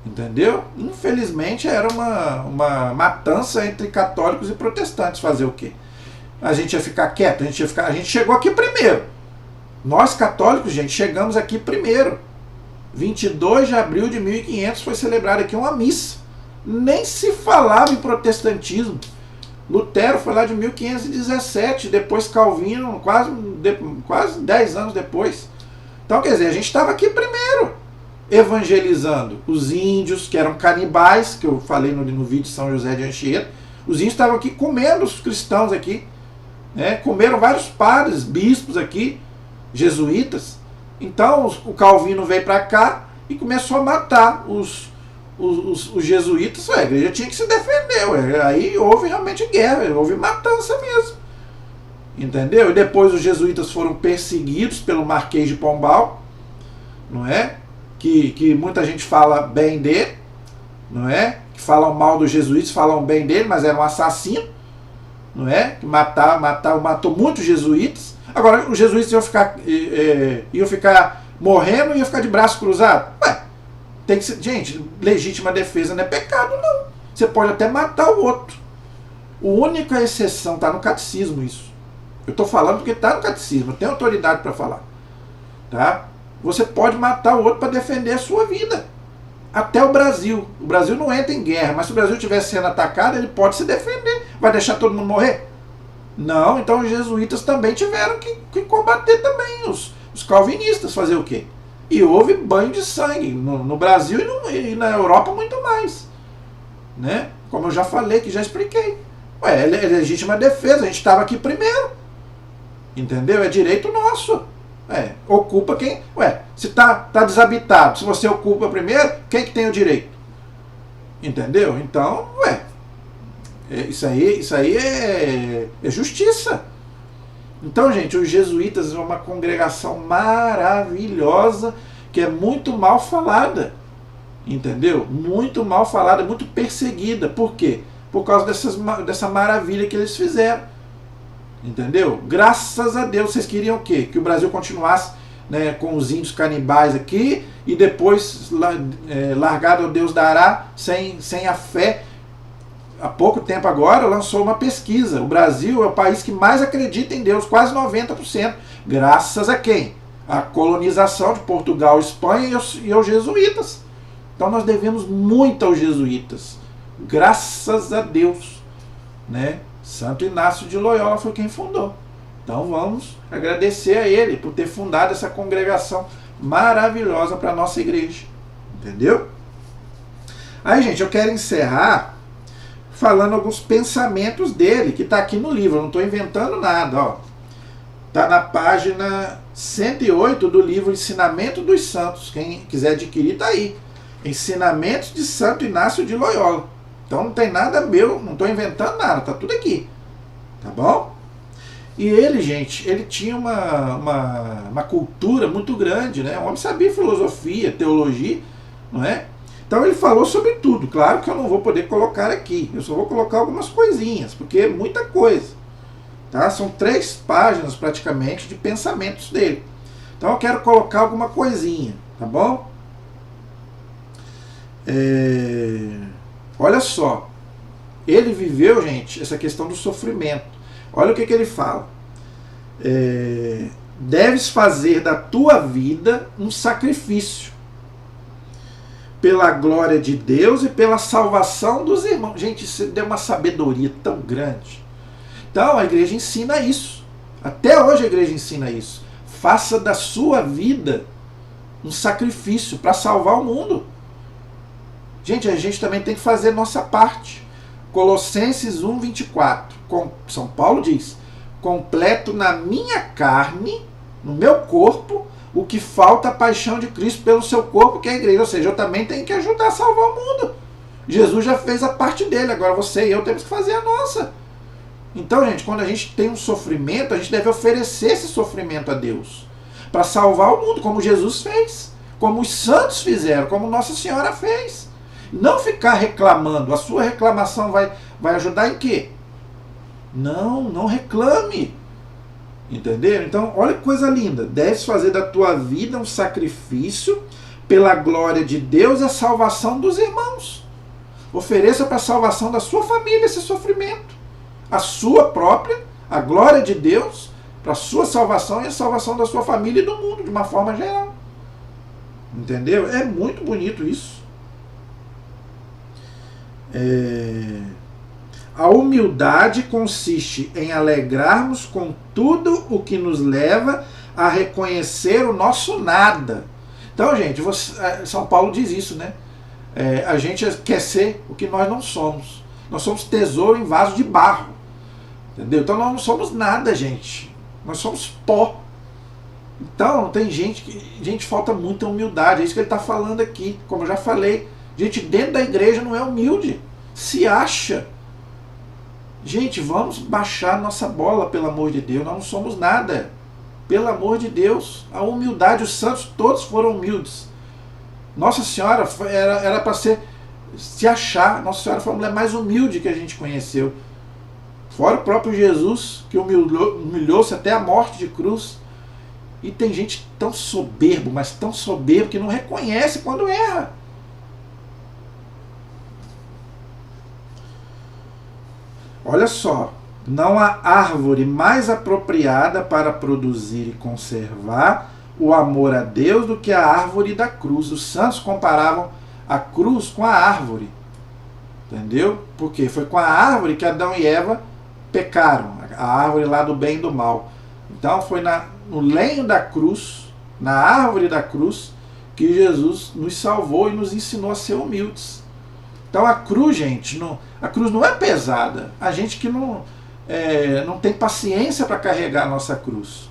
entendeu? Infelizmente era uma matança entre católicos e protestantes. Fazer o quê? A gente ia ficar quieto? A gente chegou aqui primeiro. Nós católicos, gente, chegamos aqui primeiro. 22 de abril de 1500 foi celebrada aqui uma missa. Nem se falava em protestantismo. Lutero foi lá de 1517, depois Calvino, quase 10 anos depois. Então, quer dizer, a gente estava aqui primeiro, evangelizando os índios, que eram canibais, que eu falei no vídeo de São José de Anchieta. Os índios estavam aqui comendo os cristãos aqui, né? Comeram vários padres, bispos aqui, jesuítas. Então o Calvino veio para cá e começou a matar os jesuítas. A igreja tinha que se defender. Aí houve realmente guerra, houve matança mesmo, entendeu? E depois os jesuítas foram perseguidos pelo Marquês de Pombal, não é? Que muita gente fala bem dele, não é? Que falam mal dos jesuítas, falam bem dele, mas era um assassino, não é? Que matou muitos jesuítas. Agora os jesuítas iam ficar morrendo e iam ficar de braço cruzado? Ué, tem que ser, gente, legítima defesa não é pecado, não. Você pode até matar o outro. A única exceção está no catecismo, isso. Eu estou falando porque está no catecismo, eu tenho autoridade para falar, tá? Você pode matar o outro para defender a sua vida. Até o Brasil. O Brasil não entra em guerra, mas se o Brasil estiver sendo atacado, ele pode se defender. Vai deixar todo mundo morrer? Não, então os jesuítas também tiveram que combater também os calvinistas. Fazer o quê? E houve banho de sangue no Brasil e na Europa muito mais, né? Como eu já falei, que já expliquei. Ué, é legítima defesa, a gente estava aqui primeiro. Entendeu? É direito nosso. Ocupa quem... se tá desabitado, se você ocupa primeiro, quem que tem o direito? Entendeu? Então, isso aí é justiça. Então, gente, os jesuítas são uma congregação maravilhosa, que é muito mal falada. Entendeu? Muito mal falada, muito perseguida. Por quê? Por causa dessa maravilha que eles fizeram. Entendeu? Graças a Deus. Vocês queriam o quê? Que o Brasil continuasse, né, com os índios canibais aqui e depois largado ao Deus dará, sem a fé. Há pouco tempo agora lançou uma pesquisa. O Brasil é o país que mais acredita em Deus, quase 90%. Graças a quem? A colonização de Portugal, Espanha e aos jesuítas. Então nós devemos muito aos jesuítas. Graças a Deus, né? Santo Inácio de Loyola foi quem fundou. Então vamos agradecer a ele por ter fundado essa congregação maravilhosa para a nossa igreja. Entendeu? Aí, gente, eu quero encerrar falando alguns pensamentos dele, que está aqui no livro, eu não estou inventando nada, ó. Está na página 108 do livro Ensinamento dos Santos. Quem quiser adquirir, está aí. Ensinamentos de Santo Inácio de Loyola. Então não tem nada meu, não estou inventando nada, está tudo aqui. Tá bom? E ele, gente, ele tinha uma cultura muito grande, né? O homem sabia filosofia, teologia, não é? Então ele falou sobre tudo. Claro que eu não vou poder colocar aqui, eu só vou colocar algumas coisinhas, porque é muita coisa. Tá? São 3 páginas praticamente de pensamentos dele. Então eu quero colocar alguma coisinha, tá bom? Olha só, ele viveu, gente, essa questão do sofrimento. Olha o que ele fala. Deves fazer da tua vida um sacrifício pela glória de Deus e pela salvação dos irmãos. Gente, isso deu uma sabedoria tão grande. Então a igreja ensina isso. Até hoje a igreja ensina isso. Faça da sua vida um sacrifício para salvar o mundo. Gente, a gente também tem que fazer nossa parte. Colossenses 1:24. São Paulo diz: completo na minha carne, no meu corpo, o que falta a paixão de Cristo pelo seu corpo, que é a igreja. Ou seja, eu também tenho que ajudar a salvar o mundo. Jesus já fez a parte dele, agora você e eu temos que fazer a nossa. Então, gente, quando a gente tem um sofrimento, a gente deve oferecer esse sofrimento a Deus, para salvar o mundo, como Jesus fez, como os santos fizeram, como Nossa Senhora fez. Não ficar reclamando. A sua reclamação vai ajudar em quê? Não reclame. Entendeu? Então, olha que coisa linda. Deves fazer da tua vida um sacrifício pela glória de Deus e a salvação dos irmãos. Ofereça para a salvação da sua família esse sofrimento. A sua própria, a glória de Deus, para a sua salvação e a salvação da sua família e do mundo, de uma forma geral. Entendeu? É muito bonito isso. A humildade consiste em alegrarmos com tudo o que nos leva a reconhecer o nosso nada. Então, gente, São Paulo diz isso, né? A gente quer ser o que nós não somos. Nós somos tesouro em vaso de barro. Entendeu? Então nós não somos nada, gente. Nós somos pó. Então tem gente, falta muita humildade. É isso que ele está falando aqui. Como eu já falei, gente dentro da igreja não é humilde. Se acha. Gente, vamos baixar nossa bola, pelo amor de Deus. Nós não somos nada. Pelo amor de Deus. A humildade, os santos todos foram humildes. Nossa Senhora era para se achar. Nossa Senhora foi a mulher mais humilde que a gente conheceu. Fora o próprio Jesus, que humilhou-se até a morte de cruz. E tem gente tão soberbo, mas tão soberbo, que não reconhece quando erra. Olha só, não há árvore mais apropriada para produzir e conservar o amor a Deus do que a árvore da cruz. Os santos comparavam a cruz com a árvore. Entendeu? Porque foi com a árvore que Adão e Eva pecaram, a árvore lá do bem e do mal. Então foi no lenho da cruz, na árvore da cruz, que Jesus nos salvou e nos ensinou a ser humildes. Então a cruz, gente, a cruz não é pesada. A gente que não tem paciência para carregar a nossa cruz.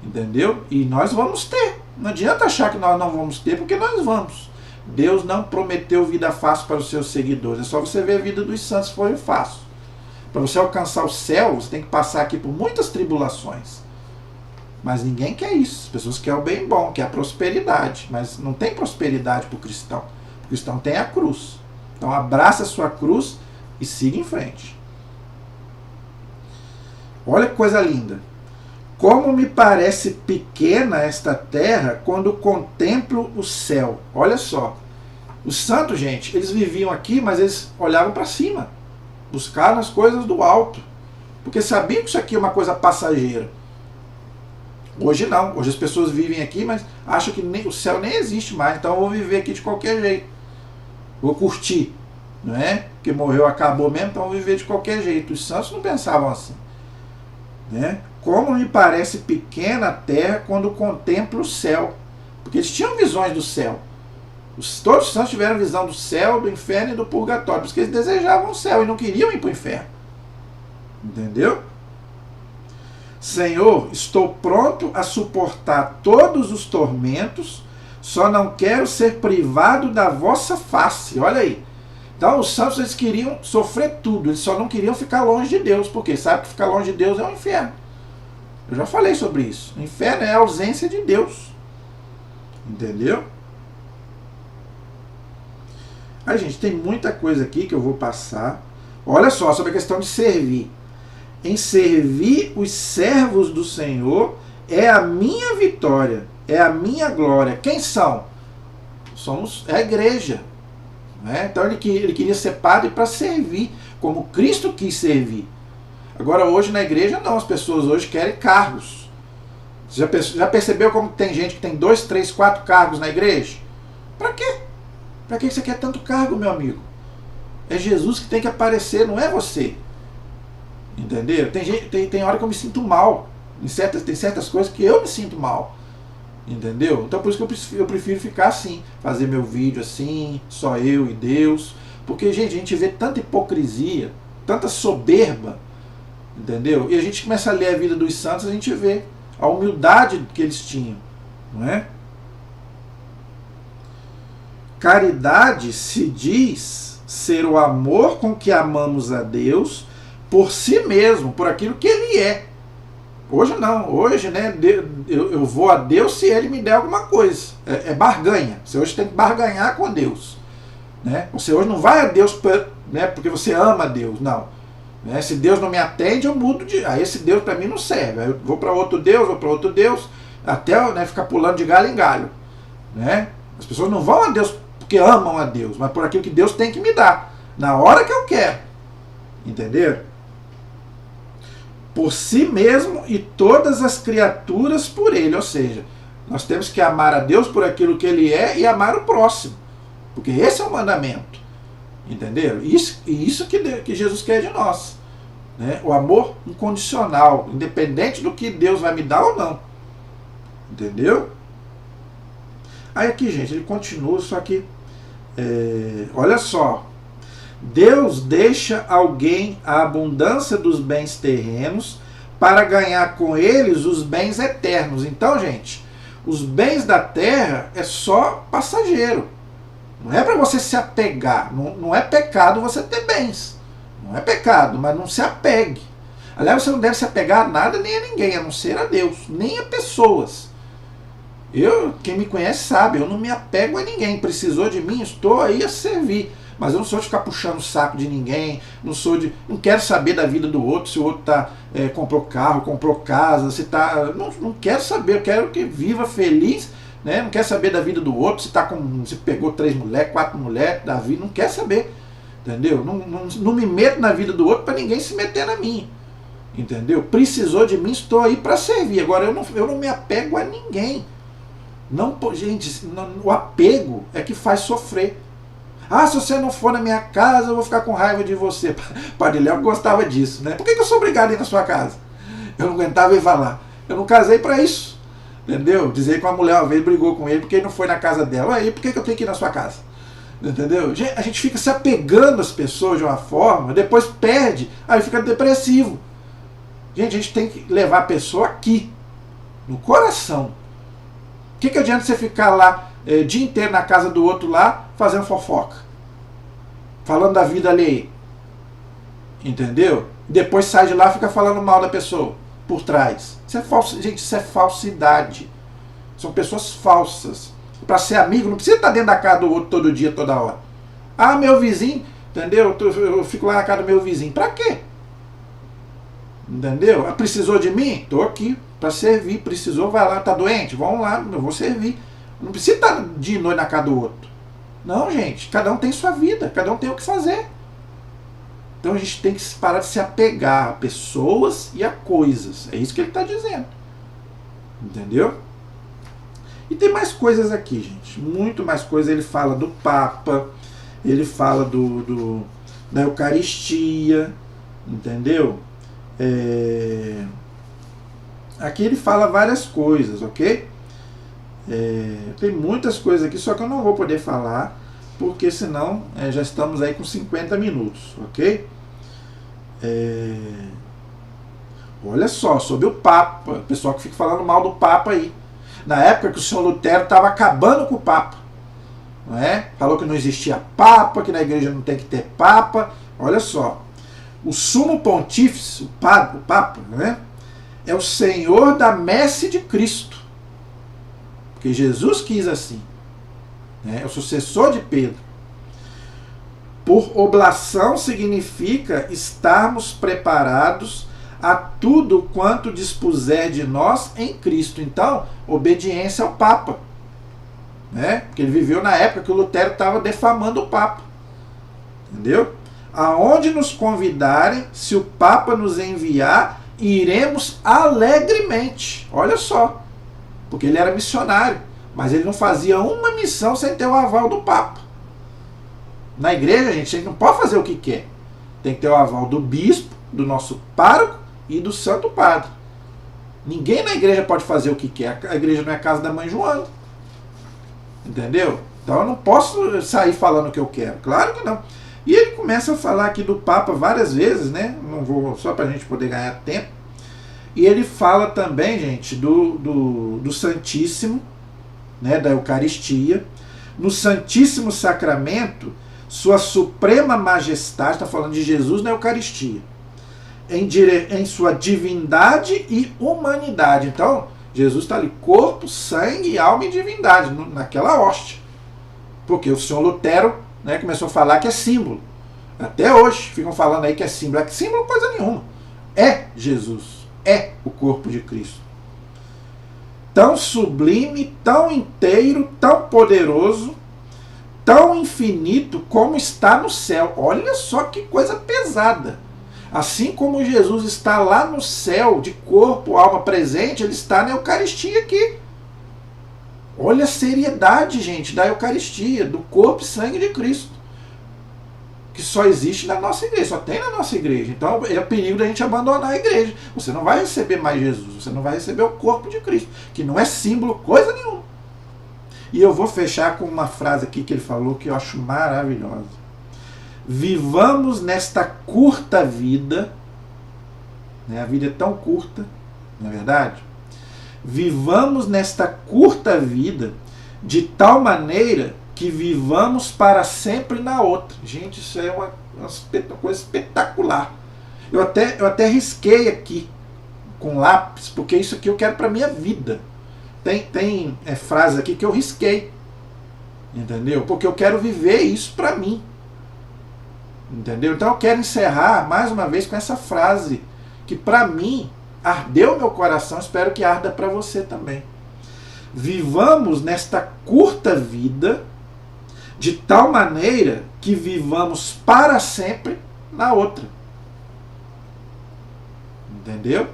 Entendeu? E nós vamos ter. Não adianta achar que nós não vamos ter, porque nós vamos. Deus não prometeu vida fácil para os seus seguidores. É só você ver a vida dos santos, foi fácil. Para você alcançar o céu, você tem que passar aqui por muitas tribulações. Mas ninguém quer isso. As pessoas querem o bem bom, querem a prosperidade. Mas não tem prosperidade para o cristão. O cristão tem a cruz. Então abraça a sua cruz e siga em frente. Olha que coisa linda. Como me parece pequena esta terra quando contemplo o céu. Olha só. Os santos, gente, eles viviam aqui, mas eles olhavam para cima. Buscaram as coisas do alto. Porque sabiam que isso aqui é uma coisa passageira. Hoje não. Hoje as pessoas vivem aqui, mas acham que o céu nem existe mais. Então eu vou viver aqui de qualquer jeito. Vou curtir. Não é? Porque morreu, acabou mesmo, então eu vou viver de qualquer jeito. Os santos não pensavam assim. Né? Como me parece pequena a terra quando contemplo o céu. Porque eles tinham visões do céu. Todos os santos tiveram visão do céu, do inferno e do purgatório, porque eles desejavam o céu e não queriam ir para o inferno. Entendeu? Senhor, estou pronto a suportar todos os tormentos, só não quero ser privado da vossa face. Olha aí. Então os santos, eles queriam sofrer tudo, eles só não queriam ficar longe de Deus, porque sabe que ficar longe de Deus é o inferno. Eu já falei sobre isso. O inferno é a ausência de Deus. Entendeu? Aí, gente, tem muita coisa aqui que eu vou passar. Olha só, sobre a questão de servir. Em servir os servos do Senhor é a minha vitória, é a minha glória. Quem são? É a igreja. Né? Então ele queria ser padre para servir, como Cristo quis servir. Agora hoje na igreja não, as pessoas hoje querem cargos. Você já percebeu como tem gente que tem 2, 3, 4 cargos na igreja? Para quê? Para que você quer tanto cargo, meu amigo? É Jesus que tem que aparecer, não é você. Entendeu? Tem hora que eu me sinto mal. Tem certas coisas que eu me sinto mal. Entendeu? Então por isso que eu prefiro ficar assim. Fazer meu vídeo assim, só eu e Deus. Porque, gente, a gente vê tanta hipocrisia, tanta soberba. Entendeu? E a gente começa a ler a vida dos santos, a gente vê a humildade que eles tinham. Não é? Caridade se diz ser o amor com que amamos a Deus por si mesmo, por aquilo que Ele é. Hoje não, hoje, né, eu vou a Deus se Ele me der alguma coisa. É barganha. Você hoje tem que barganhar com Deus. Né? Você hoje não vai a Deus porque você ama a Deus, não. Né? Se Deus não me atende, eu mudo de... Aí esse Deus para mim não serve. Aí eu vou para outro Deus, até, né, ficar pulando de galho em galho. Né? As pessoas não vão a Deus porque amam a Deus, mas por aquilo que Deus tem que me dar, na hora que eu quero. Entenderam? Por si mesmo e todas as criaturas por Ele. Ou seja, nós temos que amar a Deus por aquilo que Ele é e amar o próximo. Porque esse é o mandamento. Entenderam? Isso que Jesus quer de nós. Né? O amor incondicional, independente do que Deus vai me dar ou não. Entendeu? Aí aqui, gente, ele continua, só que olha só. Deus deixa alguém a abundância dos bens terrenos para ganhar com eles os bens eternos. Então, gente, os bens da terra é só passageiro. Não é para você se apegar. Não é pecado você ter bens. Não é pecado, mas não se apegue. Aliás, você não deve se apegar a nada nem a ninguém, a não ser a Deus, nem a pessoas. Quem me conhece sabe, eu não me apego a ninguém. Precisou de mim, estou aí a servir. Mas eu não sou de ficar puxando o saco de ninguém, não quero saber da vida do outro, se o outro comprou carro, comprou casa, se tá. Não quero saber, eu quero que viva feliz, né? Não quero saber da vida do outro, se pegou 3 mulheres, 4 mulheres da vida, não quero saber. Entendeu? Não me meto na vida do outro para ninguém se meter na minha. Entendeu? Precisou de mim, estou aí para servir. Agora eu não me apego a ninguém. Gente, o apego é que faz sofrer. Ah, se você não for na minha casa, eu vou ficar com raiva de você. Padre Léo gostava disso, né? Por que eu sou obrigado a ir na sua casa? Eu não aguentava ir falar. Eu não casei para isso. Entendeu? Dizer que uma mulher uma vez brigou com ele porque ele não foi na casa dela. Aí, por que eu tenho que ir na sua casa? Entendeu? A gente fica se apegando às pessoas de uma forma, depois perde, aí fica depressivo. Gente, a gente tem que levar a pessoa aqui, no coração. O que adianta você ficar lá o dia inteiro na casa do outro lá, fazendo fofoca? Falando da vida alheia. Entendeu? Depois sai de lá e fica falando mal da pessoa, por trás. Isso é falso, gente, isso é falsidade. São pessoas falsas. Para ser amigo, não precisa estar dentro da casa do outro todo dia, toda hora. Ah, meu vizinho, entendeu? Eu fico lá na casa do meu vizinho. Para quê? Entendeu? Precisou de mim? Estou aqui para servir. Precisou, vai lá. Está doente? Vamos lá, eu vou servir. Não precisa estar de noite na casa do outro. Não, gente. Cada um tem sua vida. Cada um tem o que fazer. Então a gente tem que parar de se apegar a pessoas e a coisas. É isso que ele está dizendo. Entendeu? E tem mais coisas aqui, gente. Muito mais coisas. Ele fala do Papa. Ele fala da Eucaristia. Entendeu? Aqui ele fala várias coisas, ok? Tem muitas coisas aqui, só que eu não vou poder falar, porque senão já estamos aí com 50 minutos, ok? Olha só, sobre o Papa, o pessoal que fica falando mal do Papa aí. Na época que o senhor Lutero estava acabando com o Papa, não é? Falou que não existia Papa, que na igreja não tem que ter Papa. Olha só, o sumo pontífice, o Papa, né, é o Senhor da messe de Cristo, porque Jesus quis assim, né? É o sucessor de Pedro. Por oblação significa estarmos preparados a tudo quanto dispuser de nós em Cristo. Então, obediência ao Papa, né? Porque ele viveu na época que o Lutero estava defamando o Papa, entendeu? Aonde nos convidarem, se o Papa nos enviar, iremos alegremente. Olha só, porque ele era missionário, mas ele não fazia uma missão sem ter o aval do Papa. Na igreja, gente, a gente não pode fazer o que quer. Tem que ter o aval do bispo, do nosso pároco e do santo padre. Ninguém na igreja pode fazer o que quer. A igreja não é a casa da mãe Joana. Entendeu? Então eu não posso sair falando o que eu quero. Claro que não. E ele começa a falar aqui do Papa várias vezes, né? Não vou, só para a gente poder ganhar tempo. E ele fala também, gente, do Santíssimo, né? Da Eucaristia. No Santíssimo Sacramento, Sua Suprema Majestade, está falando de Jesus na Eucaristia, em sua divindade e humanidade. Então, Jesus está ali, corpo, sangue, alma e divindade, naquela hóstia. Porque o senhor Lutero, né, começou a falar que é símbolo. Até hoje ficam falando aí que é símbolo. É que símbolo coisa nenhuma. É Jesus. É o corpo de Cristo. Tão sublime, tão inteiro, tão poderoso, tão infinito como está no céu. Olha só que coisa pesada. Assim como Jesus está lá no céu, de corpo, alma presente, ele está na Eucaristia aqui. Olha a seriedade, gente, da Eucaristia, do corpo e sangue de Cristo, que só existe na nossa igreja, só tem na nossa igreja. Então é o perigo da gente abandonar a igreja. Você não vai receber mais Jesus, você não vai receber o corpo de Cristo, que não é símbolo coisa nenhuma. E eu vou fechar com uma frase aqui que ele falou que eu acho maravilhosa. Vivamos nesta curta vida, né? A vida é tão curta, não é verdade? Vivamos nesta curta vida de tal maneira que vivamos para sempre na outra. Gente, isso é uma coisa espetacular. Eu até risquei aqui com lápis, porque isso aqui eu quero para a minha vida. Tem frases aqui que eu risquei, entendeu? Porque eu quero viver isso para mim. Entendeu? Então eu quero encerrar mais uma vez com essa frase que para mim ardeu meu coração, espero que arda para você também. Vivamos nesta curta vida de tal maneira que vivamos para sempre na outra. Entendeu?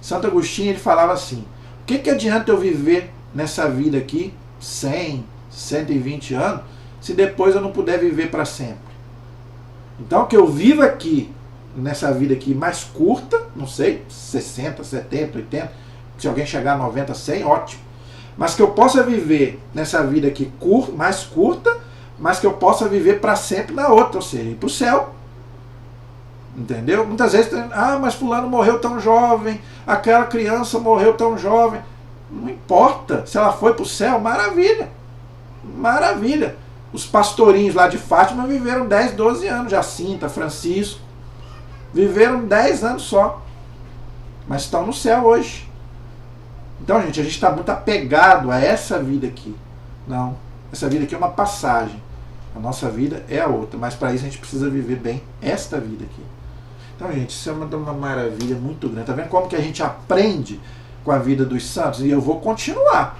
Santo Agostinho ele falava assim: o que adianta eu viver nessa vida aqui 100, 120 anos se depois eu não puder viver para sempre? Então, que eu viva aqui, nessa vida aqui mais curta, não sei, 60, 70, 80, se alguém chegar a 90, 100, ótimo. Mas que eu possa viver nessa vida aqui mais curta, mas que eu possa viver para sempre na outra, ou seja, ir para o céu. Entendeu? Muitas vezes, mas fulano morreu tão jovem, aquela criança morreu tão jovem. Não importa, se ela foi para o céu, maravilha. Maravilha. Os pastorinhos lá de Fátima viveram 10, 12 anos, Jacinta, Francisco. Viveram 10 anos só. Mas estão no céu hoje. Então, gente, a gente está muito apegado a essa vida aqui. Não, essa vida aqui é uma passagem. A nossa vida é a outra. Mas para isso a gente precisa viver bem esta vida aqui. Então, gente, isso é uma maravilha muito grande. Está vendo como que a gente aprende com a vida dos santos? E eu vou continuar.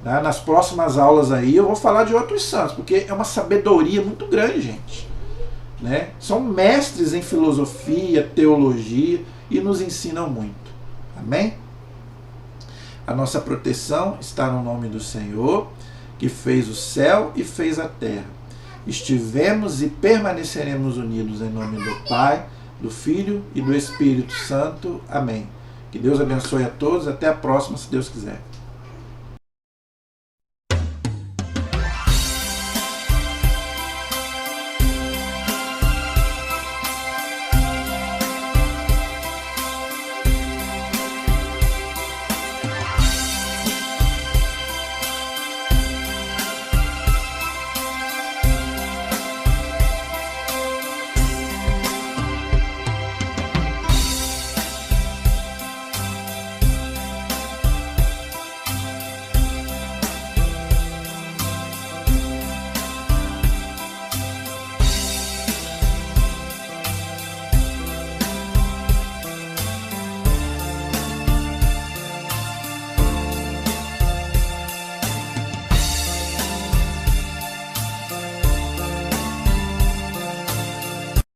Nas próximas aulas aí eu vou falar de outros santos, porque é uma sabedoria muito grande, gente. Né? São mestres em filosofia, teologia e nos ensinam muito. Amém? A nossa proteção está no nome do Senhor, que fez o céu e fez a terra. Estivemos e permaneceremos unidos em nome do Pai, do Filho e do Espírito Santo. Amém. Que Deus abençoe a todos. Até a próxima, se Deus quiser.